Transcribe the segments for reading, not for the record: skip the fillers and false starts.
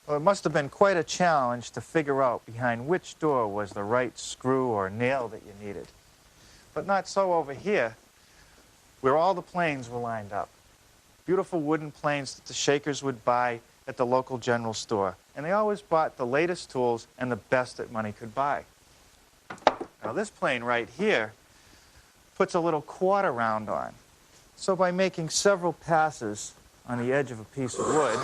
Well, it must have been quite a challenge to figure out behind which door was the right screw or nail that you needed. But not so over here, where all the planes were lined up. Beautiful wooden planes that the Shakers would buy at the local general store. And they always bought the latest tools and the best that money could buy. Now this plane right here puts a little quarter round on. So by making several passes on the edge of a piece of wood,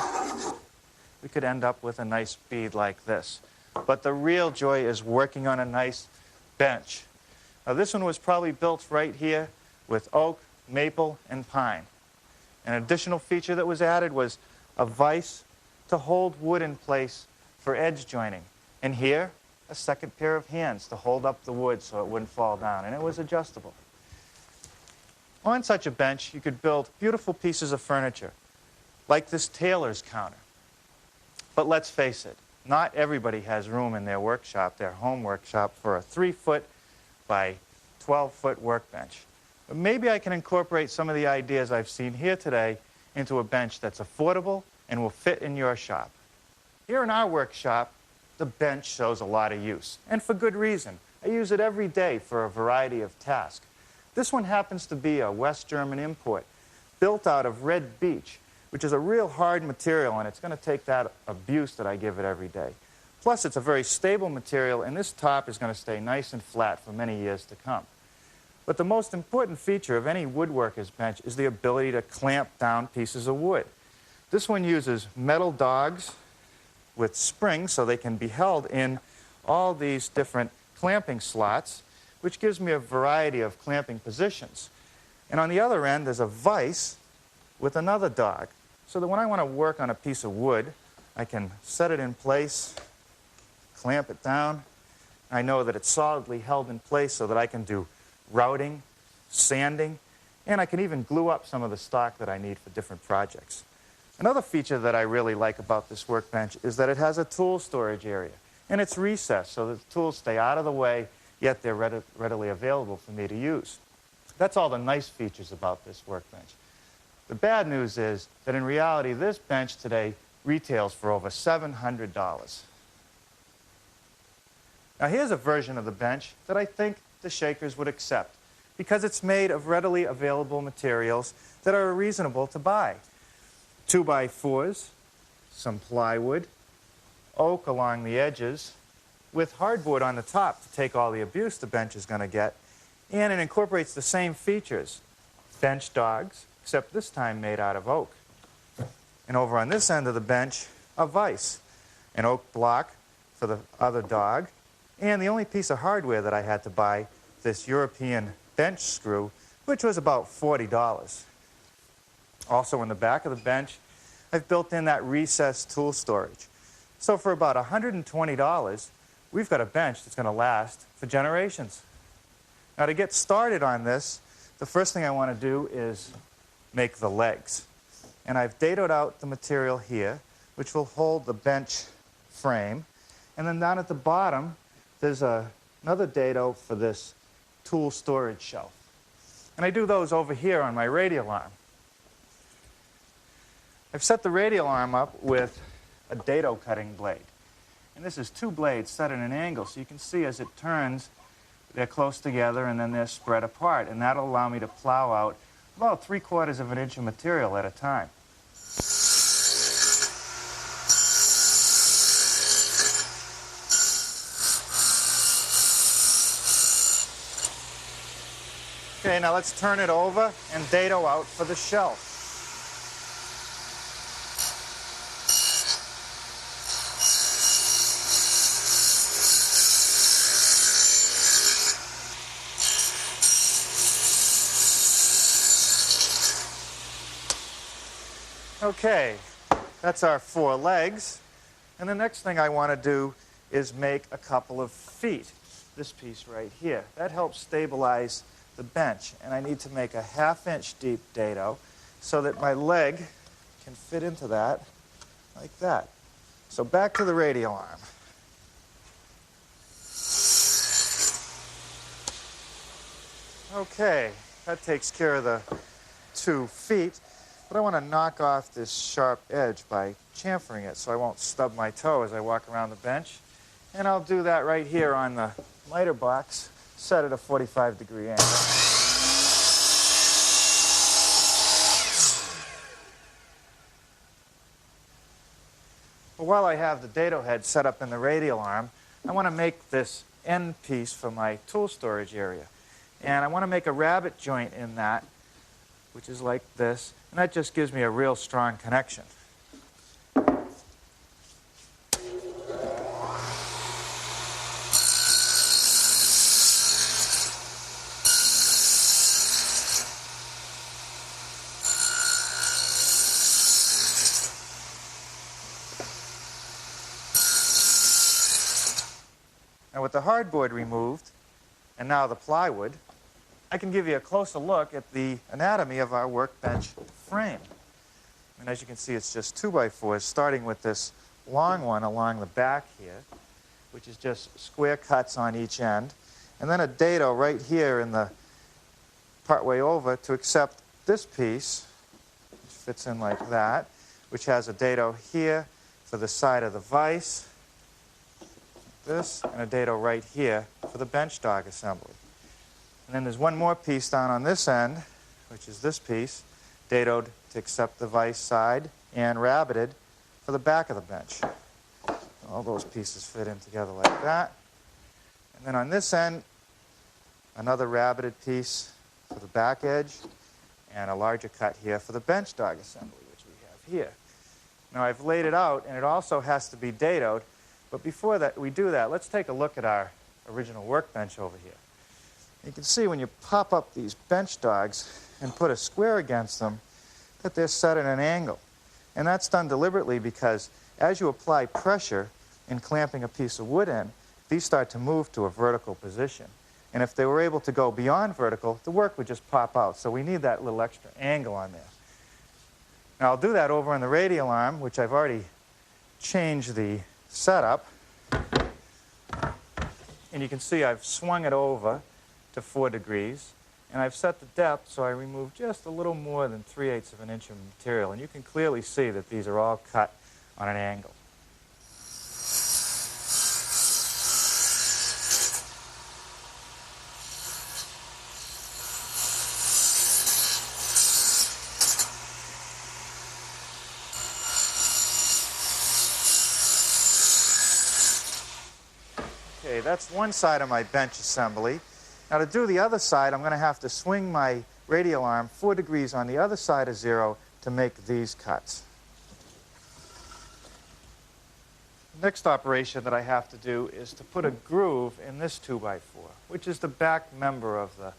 we could end up with a nice bead like this. But the real joy is working on a nice bench. Now this one was probably built right here with oak, maple, and pine. An additional feature that was added was a vise to hold wood in place for edge joining. And here, a second pair of hands to hold up the wood so it wouldn't fall down. And it was adjustable. On such a bench, you could build beautiful pieces of furniture, like this tailor's counter. But let's face it, not everybody has room in their workshop, their home workshop, for a 3-foot by 12-foot workbench. But maybe I can incorporate some of the ideas I've seen here today into a bench that's affordable and will fit in your shop. Here in our workshop, the bench shows a lot of use, and for good reason. I use it every day for a variety of tasks. This one happens to be a West German import, built out of red beech, which is a real hard material, and it's going to take that abuse that I give it every day. Plus, it's a very stable material, and this top is going to stay nice and flat for many years to come. But the most important feature of any woodworker's bench is the ability to clamp down pieces of wood. This one uses metal dogs with springs so they can be held in all these different clamping slots, which gives me a variety of clamping positions. And on the other end, there's a vise with another dog, so that when I want to work on a piece of wood, I can set it in place, clamp it down. I know that it's solidly held in place so that I can do routing, sanding, and I can even glue up some of the stock that I need for different projects. Another feature that I really like about this workbench is that it has a tool storage area, and it's recessed so that the tools stay out of the way, yet they're readily available for me to use. That's all the nice features about this workbench. The bad news is that in reality, this bench today retails for over $700. Now here's a version of the bench that I think the Shakers would accept, because it's made of readily available materials that are reasonable to buy. 2x4s, some plywood, oak along the edges, with hardwood on the top to take all the abuse the bench is going to get, and it incorporates the same features. Bench dogs, except this time made out of oak. And over on this end of the bench, a vise, an oak block for the other dog, and the only piece of hardware that I had to buy, this European bench screw, which was about $40. Also in the back of the bench, I've built in that recessed tool storage. So for about $120, we've got a bench that's going to last for generations. Now to get started on this, the first thing I want to do is make the legs. And I've dadoed out the material here, which will hold the bench frame. And then down at the bottom, there's another dado for this tool storage shelf. And I do those over here on my radial arm. I've set the radial arm up with a dado cutting blade. And this is 2 blades set at an angle, so you can see as it turns, they're close together and then they're spread apart. And that'll allow me to plow out about 3/4 of an inch of material at a time. Okay, now let's turn it over and dado out for the shelf. Okay, that's our 4 legs. And the next thing I want to do is make a couple of feet. This piece right here. That helps stabilize the bench. And I need to make a 1/2 inch deep dado so that my leg can fit into that like that. So back to the radial arm. Okay, that takes care of the 2 feet. But I want to knock off this sharp edge by chamfering it so I won't stub my toe as I walk around the bench. And I'll do that right here on the miter box, set at a 45-degree angle. Well, while I have the dado head set up in the radial arm, I want to make this end piece for my tool storage area. And I want to make a rabbet joint in that, which is like this, and that just gives me a real strong connection. Now with the hardboard removed, and now the plywood, I can give you a closer look at the anatomy of our workbench frame. And as you can see, it's just 2x4s, starting with this long one along the back here, which is just square cuts on each end, and then a dado right here in the partway over to accept this piece, which fits in like that, which has a dado here for the side of the vise, this, and a dado right here for the bench dog assembly. And then there's one more piece down on this end, which is this piece, dadoed to accept the vise side and rabbeted for the back of the bench. All those pieces fit in together like that. And then on this end, another rabbeted piece for the back edge and a larger cut here for the bench dog assembly, which we have here. Now I've laid it out, and it also has to be dadoed, but before that we do that, let's take a look at our original workbench over here. You can see when you pop up these bench dogs and put a square against them that they're set at an angle. And that's done deliberately because as you apply pressure in clamping a piece of wood in, these start to move to a vertical position. And if they were able to go beyond vertical, the work would just pop out. So we need that little extra angle on there. Now I'll do that over on the radial arm, which I've already changed the setup. And you can see I've swung it over to 4 degrees, and I've set the depth so I remove just a little more than 3/8 of an inch of material, and you can clearly see that these are all cut on an angle. Okay, that's one side of my bench assembly. Now to do the other side, I'm going to have to swing my radial arm 4 degrees on the other side of 0 to make these cuts. The next operation that I have to do is to put a groove in this 2x4, which is the back member of the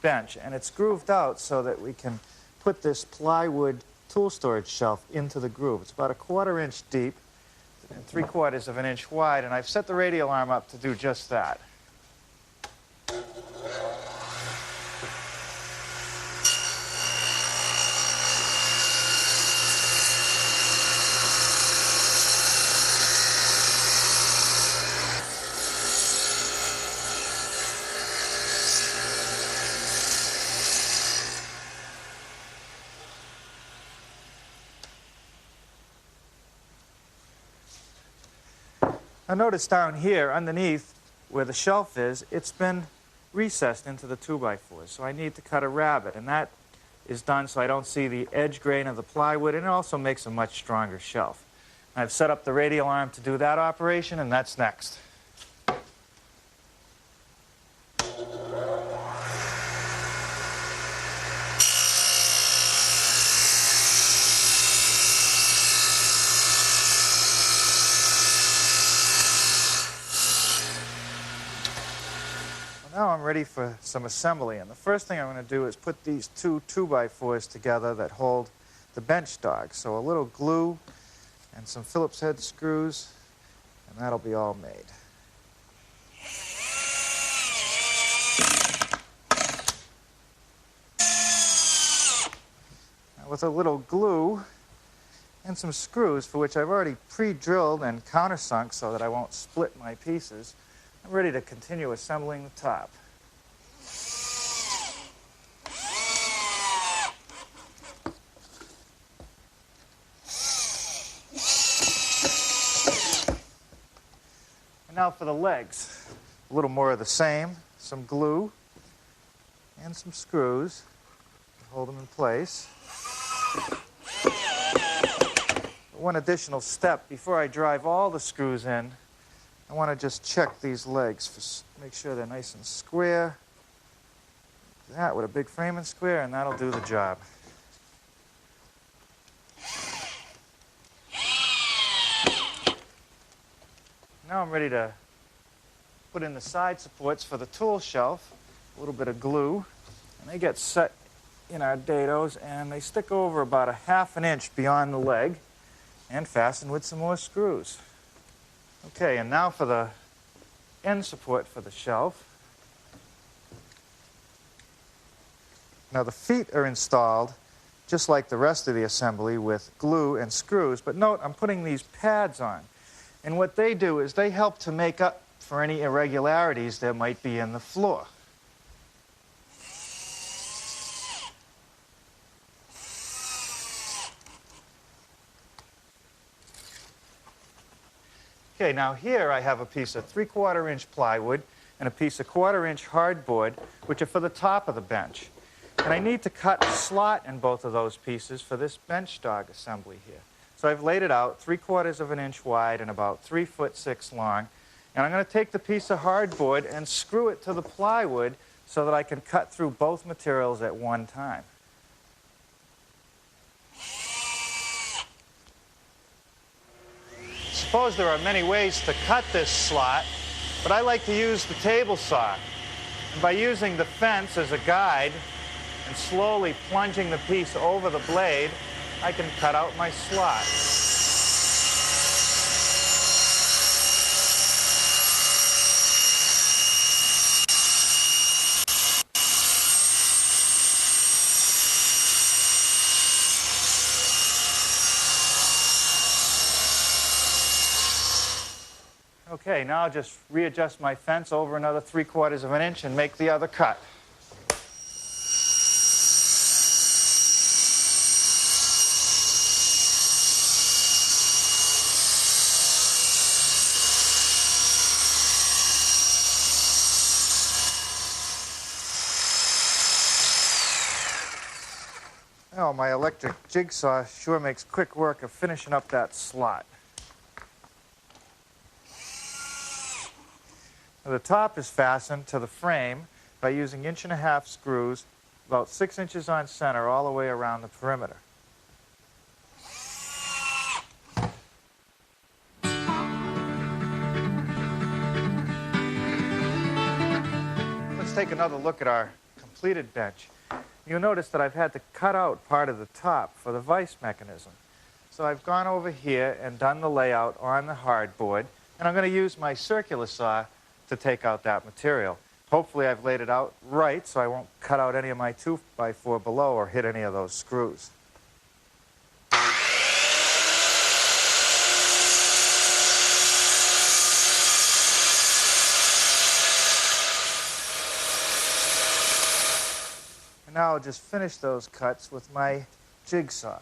bench. And it's grooved out so that we can put this plywood tool storage shelf into the groove. It's about a 1/4 inch deep and 3/4 of an inch wide, and I've set the radial arm up to do just that. Now notice down here underneath where the shelf is, it's been recessed into the 2x4. So I need to cut a rabbet, and that is done so I don't see the edge grain of the plywood, and it also makes a much stronger shelf. I've set up the radial arm to do that operation, and that's next. Now I'm ready for some assembly, and the first thing I'm going to do is put these two 2x4s together that hold the bench dog. So a little glue and some Phillips head screws, and that'll be all made. Now with a little glue and some screws, for which I've already pre-drilled and countersunk so that I won't split my pieces, I'm ready to continue assembling the top. now for the legs. A little more of the same, some glue and some screws to hold them in place. One additional step, before I drive all the screws in, I want to just check these legs, make sure they're nice and square. That with a big frame and square, and that'll do the job. Now I'm ready to put in the side supports for the tool shelf. A little bit of glue, and they get set in our dados, and they stick over about a ½ an inch beyond the leg and fasten with some more screws. Okay, and now for the end support for the shelf. Now the feet are installed just like the rest of the assembly with glue and screws, but note I'm putting these pads on. And what they do is they help to make up for any irregularities there might be in the floor. Okay, now here I have a piece of 3/4 inch plywood and a piece of 1/4 inch hardboard, which are for the top of the bench. And I need to cut a slot in both of those pieces for this bench dog assembly here. So I've laid it out 3/4 of an inch wide and about 3'6" long. And I'm going to take the piece of hardboard and screw it to the plywood so that I can cut through both materials at one time. Suppose there are many ways to cut this slot, but I like to use the table saw. And by using the fence as a guide and slowly plunging the piece over the blade, I can cut out my slot. Okay, now I'll just readjust my fence over another 3/4 of an inch and make the other cut. Oh, my electric jigsaw sure makes quick work of finishing up that slot. Now, the top is fastened to the frame by using 1.5" screws, about 6 inches on center, all the way around the perimeter. Let's take another look at our completed bench. You'll notice that I've had to cut out part of the top for the vise mechanism. So I've gone over here and done the layout on the hardboard, and I'm going to use my circular saw to take out that material. Hopefully I've laid it out right so I won't cut out any of my 2x4 below or hit any of those screws. And now I'll just finish those cuts with my jigsaw.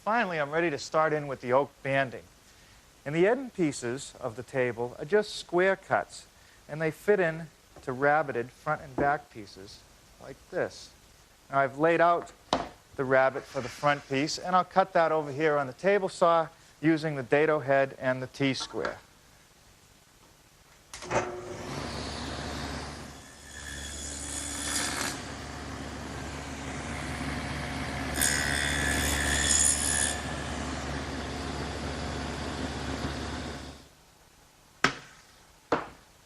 Finally, I'm ready to start in with the oak banding. And the end pieces of the table are just square cuts, and they fit in to rabbited front and back pieces like this. Now I've laid out the rabbet for the front piece, and I'll cut that over here on the table saw using the dado head and the T-square.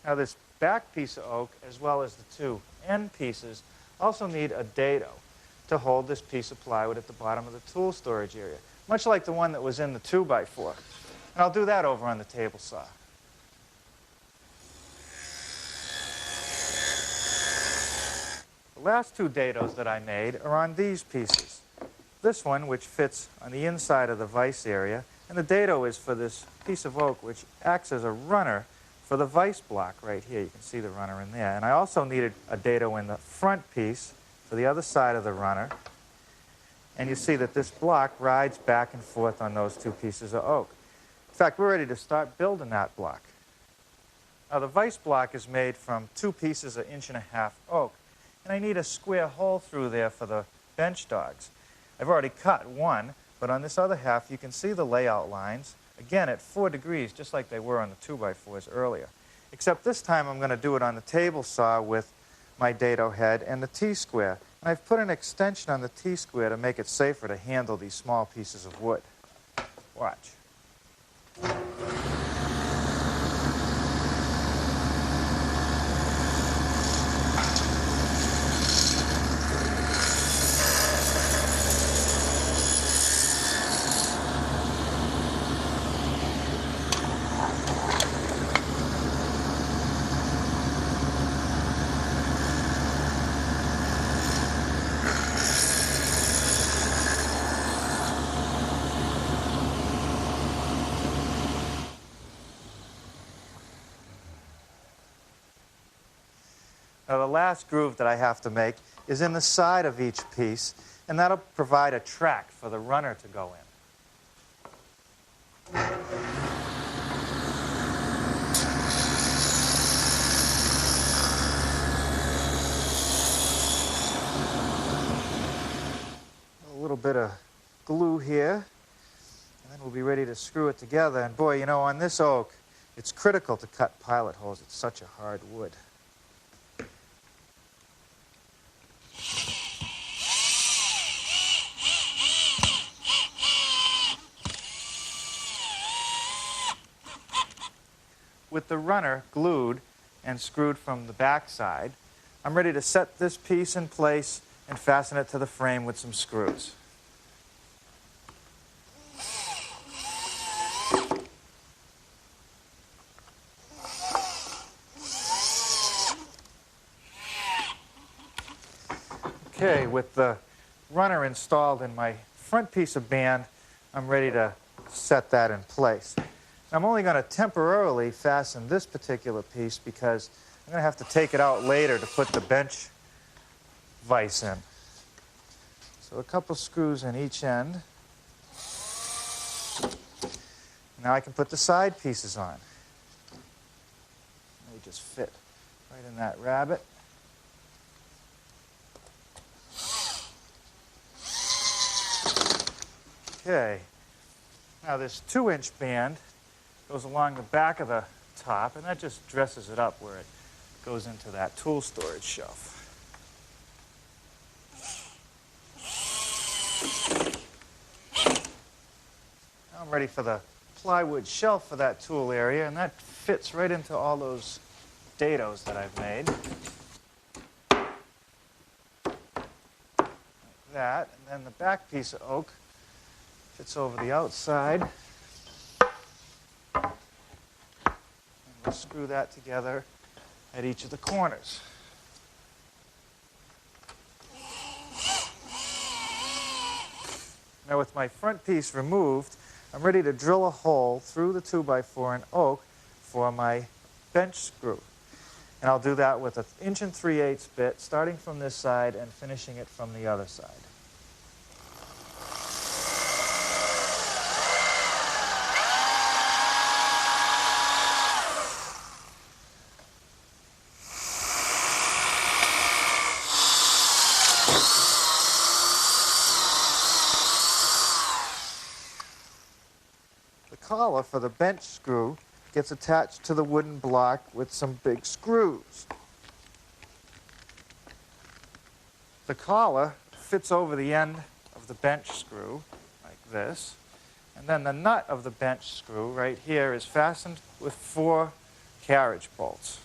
Now this back piece of oak, as well as the two end pieces, also need a dado to hold this piece of plywood at the bottom of the tool storage area, much like the one that was in the 2x4. And I'll do that over on the table saw. The last two dados that I made are on these pieces. This one, which fits on the inside of the vise area, and the dado is for this piece of oak, which acts as a runner for the vise block right here. You can see the runner in there. And I also needed a dado in the front piece for the other side of the runner. And you see that this block rides back and forth on those two pieces of oak. In fact, we're ready to start building that block. Now, the vise block is made from 2 pieces of 1.5-inch oak, and I need a square hole through there for the bench dogs. I've already cut one, but on this other half, you can see the layout lines, again, at 4 degrees, just like they were on the 2x4s earlier. Except this time, I'm going to do it on the table saw with my dado head and the T-square. And I've put an extension on the T-square to make it safer to handle these small pieces of wood. Watch. Now, the last groove that I have to make is in the side of each piece, and that'll provide a track for the runner to go in. A little bit of glue here, and then we'll be ready to screw it together. And boy, you know, on this oak, it's critical to cut pilot holes. It's such a hard wood. With the runner glued and screwed from the back side, I'm ready to set this piece in place and fasten it to the frame with some screws. Okay, with the runner installed in my front piece of band, I'm ready to set that in place. I'm only going to temporarily fasten this particular piece because I'm going to have to take it out later to put the bench vise in. So a couple screws in each end. Now I can put the side pieces on. They just fit right in that rabbet. Okay. Now this 2-inch band goes along the back of the top, and that just dresses it up where it goes into that tool storage shelf. Now I'm ready for the plywood shelf for that tool area, and that fits right into all those dados that I've made. Like that, and then the back piece of oak fits over the outside. We'll screw that together at each of the corners. Now with my front piece removed, I'm ready to drill a hole through the 2x4 in oak for my bench screw. And I'll do that with an 1 3/8 bit, starting from this side and finishing it from the other side. The collar for the bench screw gets attached to the wooden block with some big screws. The collar fits over the end of the bench screw like this, and then the nut of the bench screw right here is fastened with 4 carriage bolts.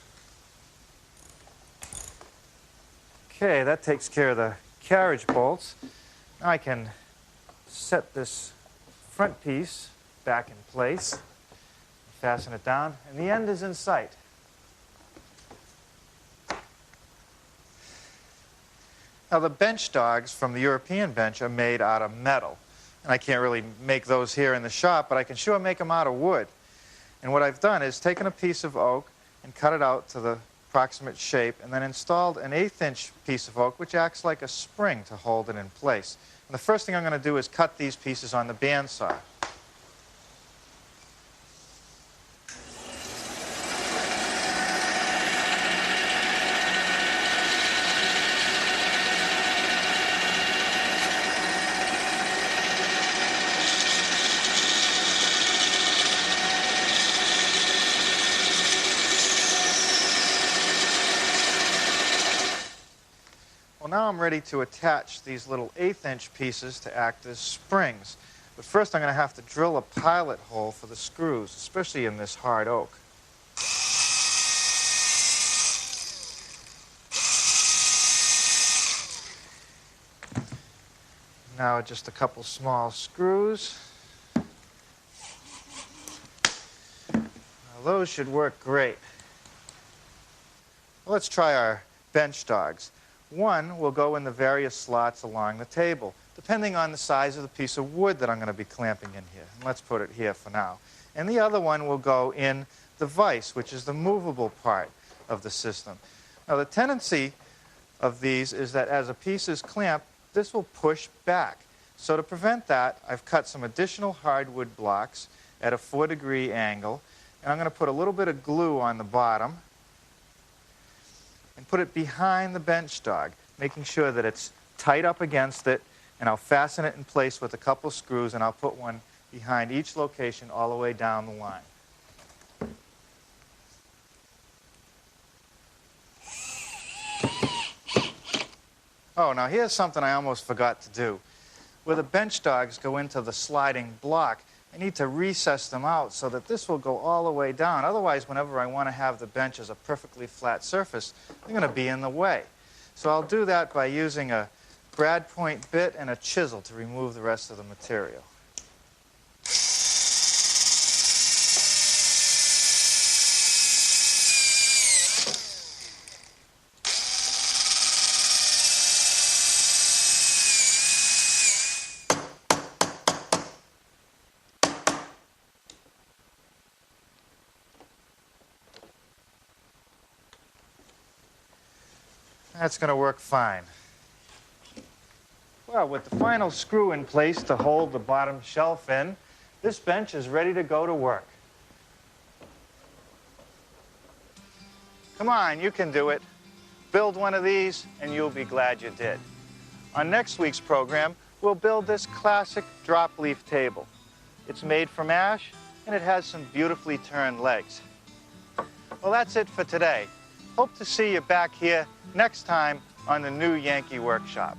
Okay, that takes care of the carriage bolts. Now I can set this front piece back in place, fasten it down, and the end is in sight. Now the bench dogs from the European bench are made out of metal, and I can't really make those here in the shop, but I can sure make them out of wood. And what I've done is taken a piece of oak and cut it out to the approximate shape, and then installed an 1/8-inch piece of oak, which acts like a spring to hold it in place. And the first thing I'm going to do is cut these pieces on the bandsaw. Well, now I'm ready to attach these little 1/8-inch pieces to act as springs. But first I'm going to have to drill a pilot hole for the screws, especially in this hard oak. Now just a couple small screws. Now those should work great. Well, let's try our bench dogs. One will go in the various slots along the table, depending on the size of the piece of wood that I'm going to be clamping in here. And let's put it here for now. And the other one will go in the vise, which is the movable part of the system. Now, the tendency of these is that as a piece is clamped, this will push back. So to prevent that, I've cut some additional hardwood blocks at a 4-degree angle, and I'm going to put a little bit of glue on the bottom and put it behind the bench dog, making sure that it's tight up against it, and I'll fasten it in place with a couple screws, and I'll put one behind each location all the way down the line. Oh, now here's something I almost forgot to do. Where the bench dogs go into the sliding block, I need to recess them out so that this will go all the way down. Otherwise, whenever I want to have the bench as a perfectly flat surface, they're going to be in the way. So I'll do that by using a brad point bit and a chisel to remove the rest of the material. That's going to work fine. Well, with the final screw in place to hold the bottom shelf in, this bench is ready to go to work. Come on, you can do it. Build one of these, and you'll be glad you did. On next week's program, we'll build this classic drop leaf table. It's made from ash, and it has some beautifully turned legs. Well, that's it for today. Hope to see you back here next time on the new Yankee Workshop.